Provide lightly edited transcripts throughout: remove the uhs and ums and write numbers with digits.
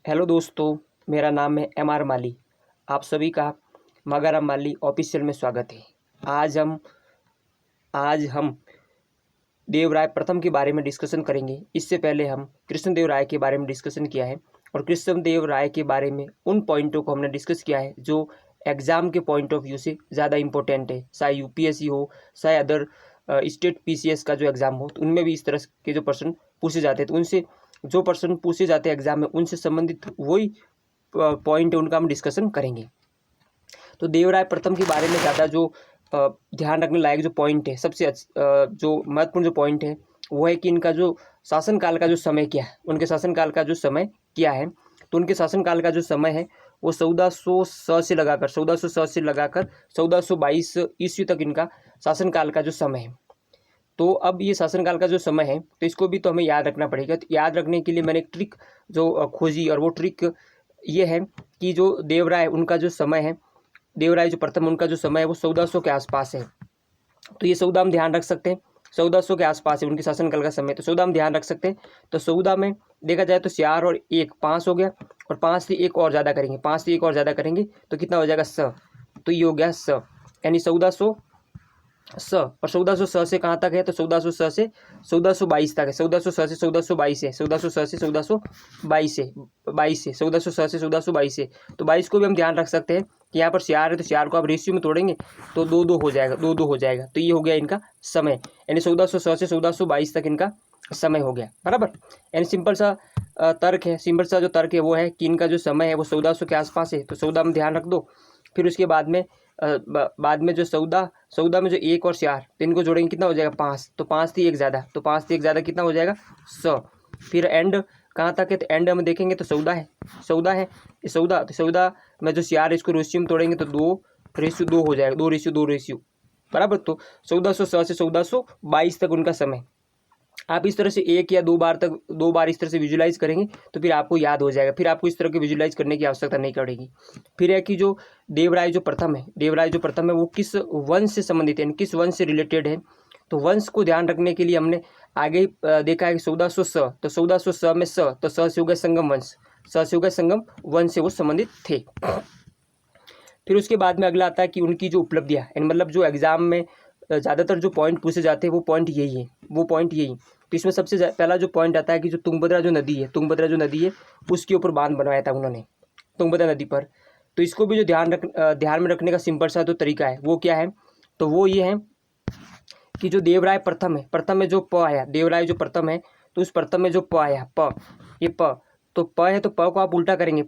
Hello दोस्तों, मेरा नाम है M.R. माली। आप सभी का मगरम माली ऑफिशियल में स्वागत है। आज हम देवराय प्रथम के बारे में डिस्कशन करेंगे। इससे पहले हम कृष्णदेवराय के बारे में डिस्कशन किया है और कृष्णदेवराय के बारे में उन पॉइंटों को हमने डिस्कस किया है जो एग्ज़ाम के पॉइंट ऑफ व्यू से ज़्यादा इंपॉर्टेंट है। चाहे यूपीएससी हो, चाहे अदर स्टेट पीसीएस का जो एग्ज़ाम हो, तो उनमें भी इस तरह के जो प्रश्न पूछे जाते हैं, तो उनसे जो प्रश्न पूछे जाते हैं एग्ज़ाम में, उनसे संबंधित वही पॉइंट है, उनका हम डिस्कशन करेंगे। तो देवराय प्रथम के बारे में ज़्यादा जो ध्यान रखने लायक जो पॉइंट है, सबसे जो महत्वपूर्ण जो पॉइंट है वो है कि इनका जो शासनकाल का जो समय क्या है, उनके शासनकाल का जो समय क्या है। तो उनके शासनकाल का जो समय है वो 1400 से लगाकर 1422 ईस्वी तक इनका शासनकाल का जो समय है। तो अब ये शासनकाल का जो समय है, तो इसको भी तो हमें याद रखना पड़ेगा। तो याद रखने के लिए मैंने एक ट्रिक जो खोजी, और वो ट्रिक ये है कि जो देवराय उनका जो समय है, देवराय जो प्रथम उनका जो समय है वो 1400 के आसपास है। तो ये 14 हम ध्यान रख सकते हैं, 1400 के आसपास है उनके शासनकाल का समय। तो 14 हम ध्यान रख सकते हैं। तो 14 में देखा जाए तो 4 और 1 5 हो गया, और 5 से 1 और ज़्यादा करेंगे, 5 से 1 और ज़्यादा करेंगे तो कितना हो जाएगा? स। तो ये हो गया स, यानी 1400 स। और 1400 से कहाँ तक है? तो 1400 से 1422 तक है। 1400 से 1422 है, 1400 से 1422 है, 22 है, 1400 से 1422 है। तो 22 को भी हम ध्यान रख सकते हैं कि यहाँ पर 4 है, तो 4 को आप रेशियो में तोड़ेंगे तो 2-2 हो जाएगा, 2-2 हो जाएगा। तो ये हो गया इनका समय, यानी 1400 से 1422 तक इनका समय हो गया, बराबर। यानी सिंपल सा तर्क है, सिंपल सा जो तर्क है वो है कि इनका जो समय है वो 1400 के आसपास है। तो 14 में ध्यान रख दो। फिर उसके बाद में जो 14 में जो 1 और 4, तो इनको जोड़ेंगे कितना हो जाएगा? 5। तो 5 से 1 ज़्यादा, तो 5 से 1 ज़्यादा कितना हो जाएगा? 100। फिर एंड कहाँ तक है? तो एंड हम देखेंगे तो 14 है, 14 है, 14। तो 14 में जो 4 इसको रेशियो में तोड़ेंगे तो 2:2 हो जाएगा, 2:2, बराबर। तो 1400 से 1422 तक उनका समय। आप इस तरह से 1 या 2 बार इस तरह से विजुलाइज करेंगे तो फिर आपको याद हो जाएगा। फिर आपको इस तरह के विजुलाइज करने की आवश्यकता नहीं पड़ेगी। फिर है कि जो देवराय जो प्रथम है वो किस वंश से संबंधित है, किस वंश से रिलेटेड है। तो वंश को ध्यान रखने के लिए हमने आगे ही देखा है कि 1400 तो 1400 में तो स से हो गया संगम वंश, स से हो गया संगम वंश से वो संबंधित थे। फिर उसके बाद में अगला आता है कि उनकी जो उपलब्धियाँ, मतलब जो एग्जाम में ज़्यादातर जो पॉइंट पूछे जाते हैं वो पॉइंट यही है। तो इसमें सबसे पहला जो पॉइंट आता है कि जो तुंगभद्रा जो नदी है उसके ऊपर बांध बनवाया था उन्होंने, तुंगभद्रा नदी पर। तो इसको भी जो ध्यान में रखने का सिंपल सा जो तरीका है वो क्या है? तो वो ये है कि जो देवराय प्रथम में जो प आया, देवराय जो प्रथम है तो उस प्रथम में जो प आया, ये प, तो प है तो प को आप उल्टा करेंगे,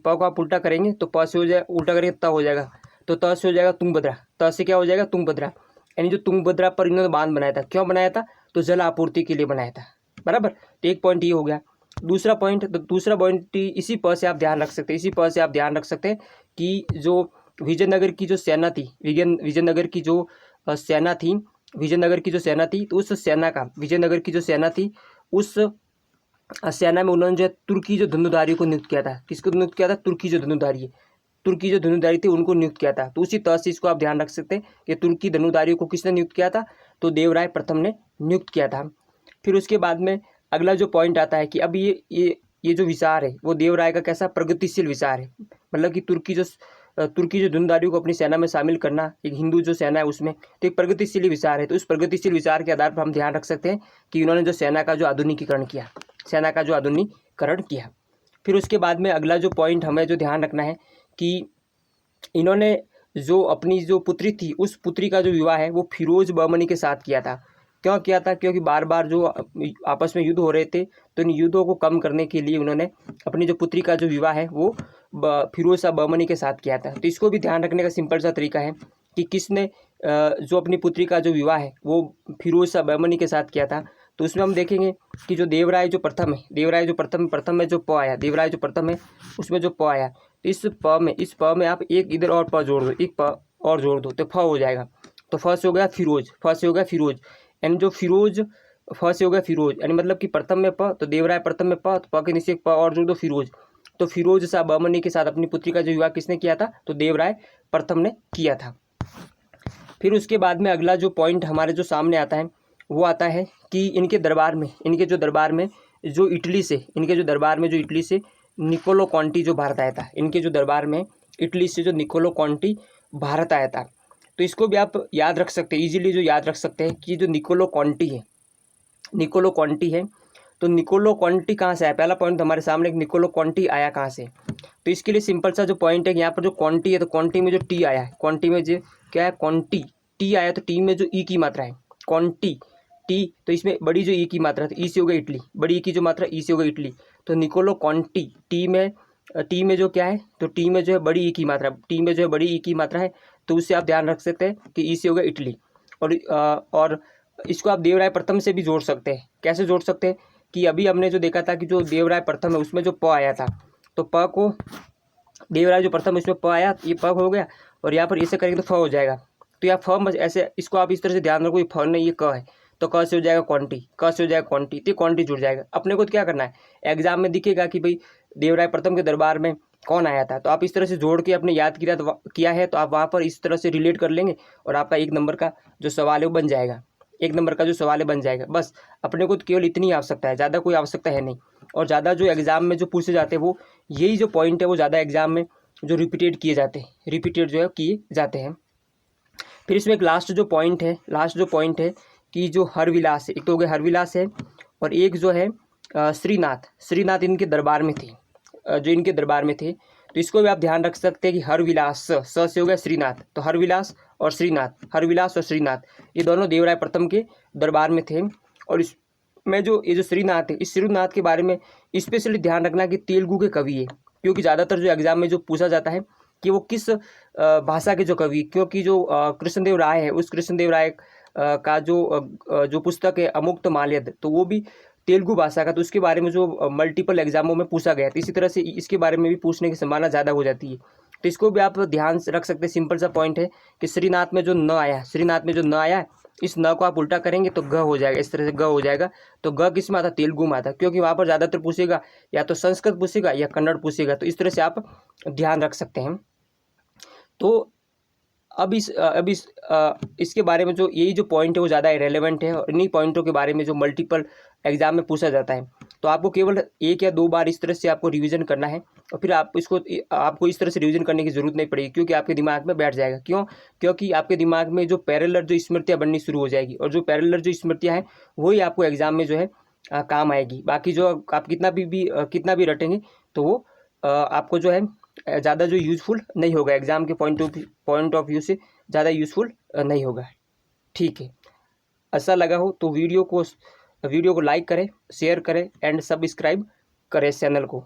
तो प से हो जाए उल्टा करेंगे त हो जाएगा, तो त से हो जाएगा तुंगभद्रा, त से क्या हो जाएगा? तुंगभद्रा। यानी जो तुंगभद्रा पर इन्होंने बांध बनाया था, क्यों बनाया था? तो जल आपूर्ति के लिए बनाया था, बराबर। तो एक पॉइंट ये हो गया। दूसरा पॉइंट इसी प से आप ध्यान रख सकते हैं कि जो विजयनगर की जो सेना थी, विजयनगर की जो सेना थी, तो उस सेना का, विजयनगर की जो सेना थी, उस सेना में उन्होंने जो तुर्की जो धनुधारी को नियुक्त किया था। किसको नियुक्त किया था? तुर्की जो धनुधारी थी उनको नियुक्त किया था। तो उसी तरह से इसको आप ध्यान रख सकते हैं कि तुर्की धनुधारियों को किसने नियुक्त किया था? तो देवराय प्रथम ने नियुक्त किया था। फिर उसके बाद में अगला जो पॉइंट आता है कि अब ये जो विचार है वो देवराय का कैसा प्रगतिशील विचार है, मतलब कि तुर्की जो धनुधारियों को अपनी सेना में शामिल करना, एक हिंदू जो सेना है उसमें, तो एक प्रगतिशील विचार है। तो उस प्रगतिशील विचार के आधार पर हम ध्यान रख सकते हैं कि उन्होंने जो सेना का जो आधुनिकीकरण किया। फिर उसके बाद में अगला जो पॉइंट हमें जो ध्यान रखना है कि इन्होंने जो अपनी जो पुत्री थी, उस पुत्री का जो विवाह है वो फिरोज बहमनी के साथ किया था। क्यों किया था? क्योंकि बार बार जो आपस में युद्ध हो रहे थे, तो इन युद्धों को कम करने के लिए उन्होंने अपनी जो पुत्री का जो विवाह है वो फिरोज शाह बहमनी के साथ किया था। तो इसको भी ध्यान रखने का सिंपल सा तरीका है कि किसने जो अपनी पुत्री का जो विवाह है वो फिरोज शाह बहमनी के साथ किया था। तो उसमें हम देखेंगे कि जो देवराय जो प्रथम में जो प आया, देवराय जो प्रथम है उसमें जो प आया, तो इस प में आप एक इधर और प जोड़ दो, एक प और जोड़ दो तो फ हो जाएगा। तो फ से हो गया फिरोज, यानी जो फिरोज, फ से हो गया फिरोज, यानी मतलब कि प्रथम में प, तो देवराय प्रथम में प, तो प के नीचे एक प और जोड़ दो, फिरोज। तो फिरोज शाह बहमनी के साथ अपनी पुत्री का जो विवाह किसने किया था? तो देवराय प्रथम ने किया था। फिर उसके बाद में अगला जो पॉइंट हमारे जो सामने आता है वो आता है कि इनके जो दरबार में जो इटली से निकोलो कॉन्टी जो भारत आया था, इनके जो दरबार में इटली से जो निकोलो कॉन्टी भारत आया था। तो इसको भी आप याद रख सकते हैं, इजीली जो याद रख सकते हैं कि जो निकोलो कॉन्टी है, निकोलो कॉन्टी है, तो निकोलो कॉन्टी कहाँ से आया, पहला पॉइंट हमारे सामने एक निकोलो कॉन्टी आया कहाँ से। तो इसके लिए सिंपल सा जो पॉइंट है, यहाँ पर जो कॉन्टी है, तो कॉन्टी में जो टी आया है, कॉन्टी में जो क्या है, कॉन्टी टी आया, तो टी में जो ई की मात्रा है, कॉन्टी टी, तो इसमें बड़ी जो ई की मात्रा है, तो ई से हो गई इटली, बड़ी ई की जो मात्रा ई से हो गई इटली, तो निकोलो कॉन्टी टी में जो क्या है, तो टी में जो है बड़ी ई की मात्रा, टी में जो है बड़ी ई की मात्रा है, तो उससे आप ध्यान रख सकते हैं कि ई से हो गया इटली। और इसको आप देवराय प्रथम से भी जोड़ सकते हैं। कैसे जोड़ सकते हैं कि अभी हमने जो देखा था कि जो देवराय प्रथम है उसमें जो प आया था, तो प को देवराय जो प्रथम उसमें प आया, ये प हो गया, और यहाँ पर इसे करेंगे तो फ हो जाएगा। तो यहाँ फ ऐसे, इसको आप इस तरह से ध्यान रखो, ये फ नहीं, ये क है, तो क से हो जाएगा क्वांटी, क से हो जाएगा क्वांटी, तो क्वांटी जुड़ जाएगा। अपने को तो क्या करना है, एग्जाम में दिखेगा कि भाई देवराय प्रथम के दरबार में कौन आया था, तो आप इस तरह से जोड़ के अपने याद किया है, तो आप वहाँ पर इस तरह से रिलेट कर लेंगे और आपका 1 नंबर का जो सवाल है वो बन जाएगा, 1 नंबर का जो सवाल है बन जाएगा। बस अपने को तो केवल इतनी आवश्यकता है, ज़्यादा कोई आवश्यकता है नहीं। और ज़्यादा जो एग्ज़ाम में जो पूछे जाते हैं वो यही जो पॉइंट है वो ज़्यादा एग्जाम में जो रिपीटेड किए जाते हैं, रिपीटेड जो है किए जाते हैं। फिर इसमें एक लास्ट जो पॉइंट है कि जो हरविलास है, एक तो हो गया हरविलास है, और एक जो है श्रीनाथ इनके दरबार में थे, जो इनके दरबार में थे, तो इसको भी आप ध्यान रख सकते हैं कि हरविलास स से हो गया श्रीनाथ, तो हरविलास और श्रीनाथ ये दोनों देवराय प्रथम के दरबार में थे। और इसमें जो ये जो श्रीनाथ है, इस श्रीनाथ के बारे में स्पेशली ध्यान रखना कि तेलुगु के कवि है, क्योंकि ज़्यादातर जो एग्जाम में जो पूछा जाता है कि वो किस भाषा के जो कवि, क्योंकि जो कृष्णदेव राय है, उस कृष्णदेव राय का जो पुस्तक है अमुक्त माल्यद, तो वो भी तेलुगु भाषा का, तो उसके बारे में जो मल्टीपल एग्जामों में पूछा गया, तो इसी तरह से इसके बारे में भी पूछने की संभावना ज़्यादा हो जाती है। तो इसको भी आप ध्यान से रख सकते हैं। सिंपल सा पॉइंट है कि श्रीनाथ में जो न आया, इस न को आप उल्टा करेंगे तो ग हो जाएगा, इस तरह से ग हो जाएगा। तो ग किस में आता, तेलुगु में आता, क्योंकि वहाँ पर ज़्यादातर पूछेगा या तो संस्कृत पूछेगा या कन्नड़ पूछेगा, तो इस तरह से आप ध्यान रख सकते हैं। तो अब इसके बारे में जो यही जो पॉइंट है वो ज़्यादा रेलेवेंट है, और इन्हीं पॉइंटों के बारे में जो मल्टीपल एग्जाम में पूछा जाता है, तो आपको केवल 1 या 2 बार इस तरह से आपको रिवीजन करना है, और फिर आपको इस तरह से रिवीजन करने की ज़रूरत नहीं पड़ेगी, क्योंकि आपके दिमाग में बैठ जाएगा। क्योंकि आपके दिमाग में जो पैरेलल जो स्मृतियाँ बननी शुरू हो जाएगी, और जो पैरेलल जो स्मृतियाँ हैं वही आपको एग्जाम में जो है काम आएगी। बाकी जो आप कितना भी रटेंगे तो वो आपको जो है ज़्यादा जो यूज़फुल नहीं होगा, एग्जाम के पॉइंट ऑफ व्यू से ज़्यादा यूज़फुल नहीं होगा। ठीक है, ऐसा लगा हो तो वीडियो को लाइक करें, शेयर करें एंड सब्सक्राइब करें चैनल को।